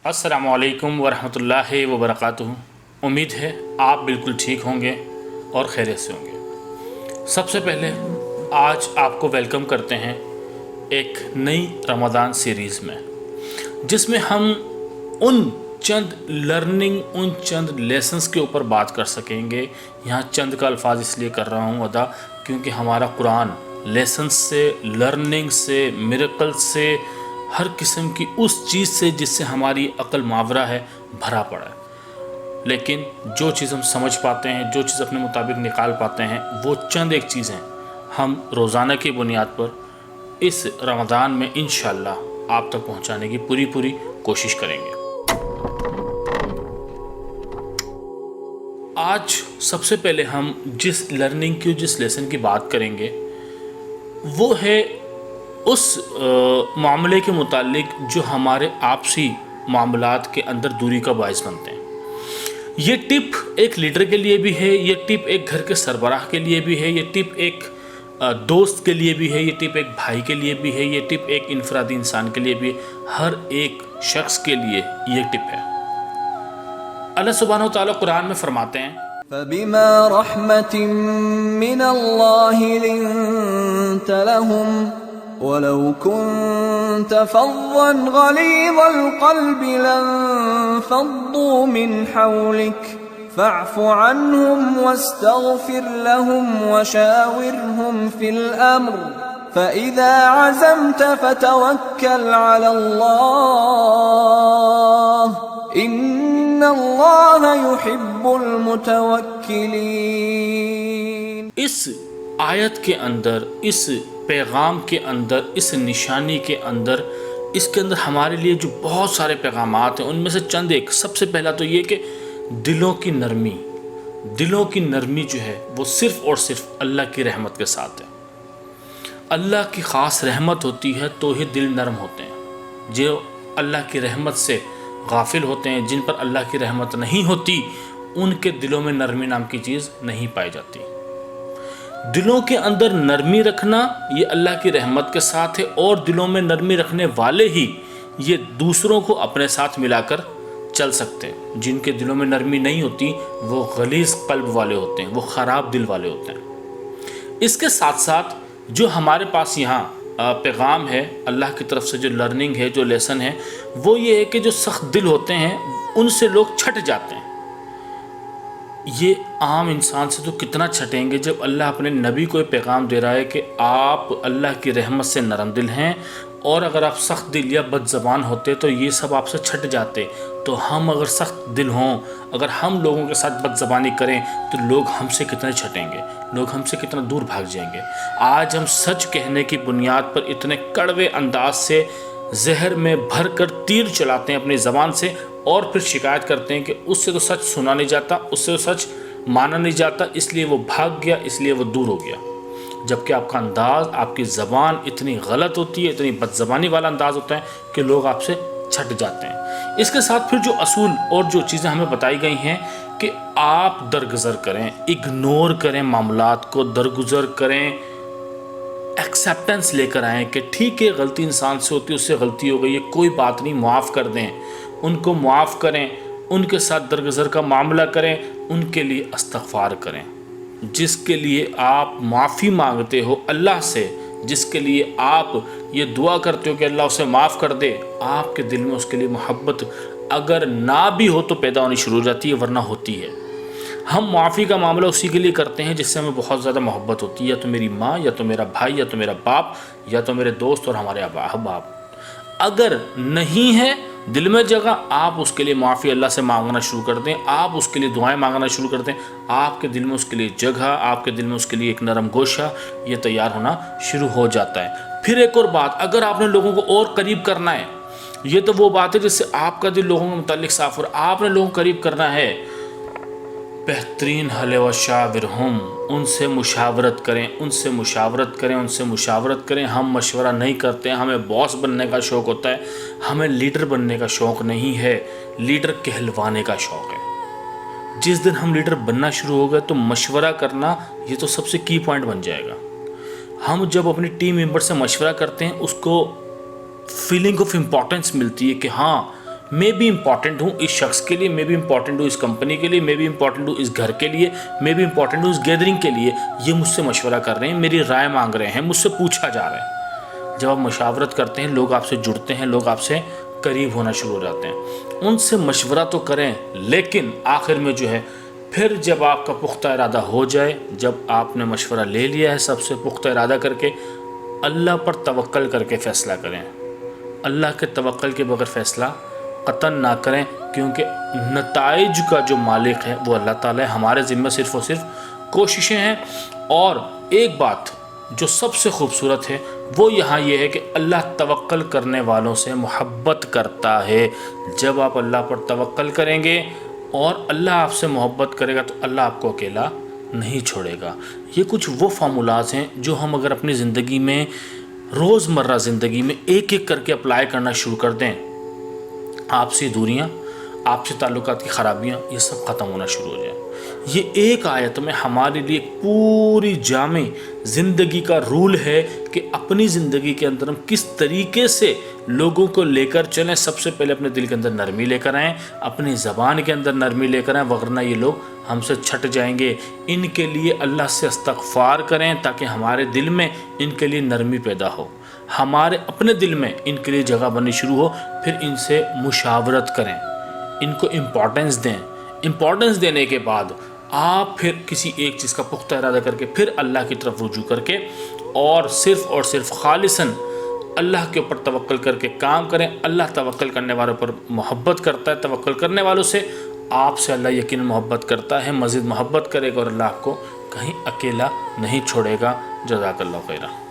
السلام علیکم ورحمۃ اللہ وبرکاتہ۔ امید ہے آپ بالکل ٹھیک ہوں گے اور خیریت سے ہوں گے۔ سب سے پہلے آج آپ کو ویلکم کرتے ہیں ایک نئی رمضان سیریز میں، جس میں ہم ان چند لیسنز کے اوپر بات کر سکیں گے۔ یہاں چند کا الفاظ اس لیے کر رہا ہوں ادا کیونکہ ہمارا قرآن لیسنز سے، لرننگ سے، میریکل سے، ہر قسم کی اس چیز سے جس سے ہماری عقل ماورا ہے بھرا پڑا ہے، لیکن جو چیز ہم سمجھ پاتے ہیں، جو چیز اپنے مطابق نکال پاتے ہیں، وہ چند ایک چیزیں ہم روزانہ کی بنیاد پر اس رمضان میں انشاءاللہ آپ تک پہنچانے کی پوری کوشش کریں گے۔ آج سب سے پہلے ہم جس لرننگ کی، جس لیسن کی بات کریں گے وہ ہے اس معاملے کے متعلق جو ہمارے آپسی معاملات کے اندر دوری کا باعث بنتے ہیں۔ یہ ٹپ ایک لیڈر کے لیے بھی ہے، یہ ٹپ ایک گھر کے سربراہ کے لیے بھی ہے، یہ ٹپ ایک دوست کے لیے بھی ہے، یہ ٹپ ایک بھائی کے لیے بھی ہے، یہ ٹپ ایک انفرادی انسان کے لیے بھی ہے، ہر ایک شخص کے لیے یہ ٹپ ہے۔ اللہ سبحانہ وتعالی قرآن میں فرماتے ہیں فَبِمَا رَحْمَةٍ مِّنَ اللَّهِ لِنتَ لَهُمْ وَلَوْ كُنتَ فَظًّا غَلِيظَ الْقَلْبِ لَانفَضُّوا مِنْ حَوْلِكَ فَاعْفُ عَنْهُمْ وَاسْتَغْفِرْ لَهُمْ وَشَاوِرْهُمْ فِي الْأَمْرِ فَإِذَا عَزَمْتَ فَتَوَكَّلْ عَلَى اللَّهِ إِنَّ اللَّهَ يُحِبُّ الْمُتَوَكِّلِينَ۔ اس آیت کے اندر، اس پیغام کے اندر، اس نشانی کے اندر، اس کے اندر ہمارے لیے جو بہت سارے پیغامات ہیں، ان میں سے چند ایک، سب سے پہلا تو یہ کہ دلوں کی نرمی جو ہے وہ صرف اور صرف اللہ کی رحمت کے ساتھ ہے۔ اللہ کی خاص رحمت ہوتی ہے تو ہی دل نرم ہوتے ہیں۔ جو اللہ کی رحمت سے غافل ہوتے ہیں، جن پر اللہ کی رحمت نہیں ہوتی، ان کے دلوں میں نرمی نام کی چیز نہیں پائی جاتی۔ دلوں کے اندر نرمی رکھنا یہ اللہ کی رحمت کے ساتھ ہے، اور دلوں میں نرمی رکھنے والے ہی یہ دوسروں کو اپنے ساتھ ملا کر چل سکتے ہیں۔ جن کے دلوں میں نرمی نہیں ہوتی وہ غلیظ قلب والے ہوتے ہیں، وہ خراب دل والے ہوتے ہیں۔ اس کے ساتھ ساتھ جو ہمارے پاس یہاں پیغام ہے اللہ کی طرف سے، جو لرننگ ہے، جو لیسن ہے، وہ یہ ہے کہ جو سخت دل ہوتے ہیں ان سے لوگ چھٹ جاتے ہیں۔ یہ عام انسان سے تو کتنا چھٹیں گے جب اللہ اپنے نبی کو یہ پیغام دے رہا ہے کہ آپ اللہ کی رحمت سے نرم دل ہیں، اور اگر آپ سخت دل یا بد زبان ہوتے تو یہ سب آپ سے چھٹ جاتے۔ تو ہم اگر سخت دل ہوں، اگر ہم لوگوں کے ساتھ بد زبانی کریں تو لوگ ہم سے کتنے چھٹیں گے، لوگ ہم سے کتنا دور بھاگ جائیں گے۔ آج ہم سچ کہنے کی بنیاد پر اتنے کڑوے انداز سے زہر میں بھر کر تیر چلاتے ہیں اپنی زبان سے، اور پھر شکایت کرتے ہیں کہ اس سے تو سچ سنا نہیں جاتا، اس سے تو سچ مانا نہیں جاتا، اس لیے وہ بھاگ گیا، اس لیے وہ دور ہو گیا۔ جبکہ آپ کا انداز، آپ کی زبان اتنی غلط ہوتی ہے، اتنی بد زبانی والا انداز ہوتا ہے کہ لوگ آپ سے چھٹ جاتے ہیں۔ اس کے ساتھ پھر جو اصول اور جو چیزیں ہمیں بتائی گئی ہیں کہ آپ درگزر کریں، اگنور کریں، معاملات کو درگزر کریں، ایکسیپٹنس لے کر آئیں کہ ٹھیک ہے غلطی انسان سے ہوتی ہے، اس سے غلطی ہو گئی ہے، کوئی بات نہیں، معاف کر دیں، ان کو معاف کریں، ان کے ساتھ درگزر کا معاملہ کریں، ان کے لیے استغفار کریں۔ جس کے لیے آپ معافی مانگتے ہو اللہ سے، جس کے لیے آپ یہ دعا کرتے ہو کہ اللہ اسے معاف کر دے، آپ کے دل میں اس کے لیے محبت اگر نہ بھی ہو تو پیدا ہونی شروع ہو جاتی ہے، ورنہ ہوتی ہے۔ ہم معافی کا معاملہ اسی کے لیے کرتے ہیں جس سے ہمیں بہت زیادہ محبت ہوتی ہے، یا تو میری ماں، یا تو میرا بھائی، یا تو میرا باپ، یا تو میرے دوست اور ہمارے احباب۔ اگر نہیں ہے دل میں جگہ، آپ اس کے لیے معافی اللہ سے مانگنا شروع کر دیں، آپ اس کے لیے دعائیں مانگنا شروع کر دیں، آپ کے دل میں اس کے لیے جگہ، آپ کے دل میں اس کے لیے ایک نرم گوشہ یہ تیار ہونا شروع ہو جاتا ہے۔ پھر ایک اور بات، اگر آپ نے لوگوں کو اور قریب کرنا ہے، یہ تو وہ بات ہے جس سے آپ کا دل لوگوں کے متعلق صاف ہو رہا ہے، آپ نے لوگوں کو قریب کرنا ہے، بہترین حل و شاورہم، ان سے مشاورت کریں، ان سے مشاورت کریں، ان سے مشاورت کریں۔ ہم مشورہ نہیں کرتے ہیں، ہمیں باس بننے کا شوق ہوتا ہے، ہمیں لیڈر بننے کا شوق نہیں ہے، لیڈر کہلوانے کا شوق ہے۔ جس دن ہم لیڈر بننا شروع ہو گئے تو مشورہ کرنا یہ تو سب سے کی پوائنٹ بن جائے گا۔ ہم جب اپنی ٹیم ممبر سے مشورہ کرتے ہیں، اس کو فیلنگ آف امپورٹنس ملتی ہے کہ ہاں میں بھی امپورٹنٹ ہوں اس شخص کے لیے، میں بھی امپورٹنٹ ہوں اس کمپنی کے لیے، میں بھی امپورٹنٹ ہوں اس گھر کے لیے، میں بھی امپورٹنٹ ہوں اس گیدرنگ کے لیے، یہ مجھ سے مشورہ کر رہے ہیں، میری رائے مانگ رہے ہیں، مجھ سے پوچھا جا رہا ہے۔ جب آپ مشاورت کرتے ہیں لوگ آپ سے جڑتے ہیں، لوگ آپ سے قریب ہونا شروع ہو جاتے ہیں۔ ان سے مشورہ تو کریں، لیکن آخر میں جو ہے پھر جب آپ کا پختہ ارادہ ہو جائے، جب آپ نے مشورہ لے لیا ہے سب سے پختہ ارادہ کر کے، اللہ پر توکل کر کے فیصلہ کریں۔ اللہ کے توکل کے بغیر فیصلہ قطعاً نہ کریں، کیونکہ نتائج کا جو مالک ہے وہ اللہ تعالیٰ ہے، ہمارے ذمہ صرف اور صرف کوششیں ہیں۔ اور ایک بات جو سب سے خوبصورت ہے وہ یہاں یہ ہے کہ اللہ توکل کرنے والوں سے محبت کرتا ہے۔ جب آپ اللہ پر توکل کریں گے اور اللہ آپ سے محبت کرے گا تو اللہ آپ کو اکیلا نہیں چھوڑے گا۔ یہ کچھ وہ فارمولاز ہیں جو ہم اگر اپنی زندگی میں روزمرہ زندگی میں ایک ایک کر کے اپلائی کرنا شروع کر دیں، آپسی دوریاں، آپ سے تعلقات کی خرابیاں، یہ سب ختم ہونا شروع ہو جائیں۔ یہ ایک آیت میں ہمارے لیے پوری جامع زندگی کا رول ہے کہ اپنی زندگی کے اندر ہم کس طریقے سے لوگوں کو لے کر چلیں۔ سب سے پہلے اپنے دل کے اندر نرمی لے کر آئیں، اپنی زبان کے اندر نرمی لے کر آئیں، ورنہ یہ لوگ ہم سے چھٹ جائیں گے۔ ان کے لیے اللہ سے استغفار کریں تاکہ ہمارے دل میں ان کے لیے نرمی پیدا ہو، ہمارے اپنے دل میں ان کے لیے جگہ بننی شروع ہو۔ پھر ان سے مشاورت کریں، ان کو امپورٹنس دیں۔ امپورٹنس دینے کے بعد آپ پھر کسی ایک چیز کا پختہ ارادہ کر کے پھر اللہ کی طرف رجوع کر کے اور صرف خالصاً اللہ کے اوپر توکل کر کے کام کریں۔ اللہ توکل کرنے والوں پر محبت کرتا ہے، توکل کرنے والوں سے آپ سے اللہ یقیناً محبت کرتا ہے، مزید محبت کرے گا اور اللہ آپ کو کہیں اکیلا نہیں چھوڑے گا۔ جزاک اللہ خیرہ۔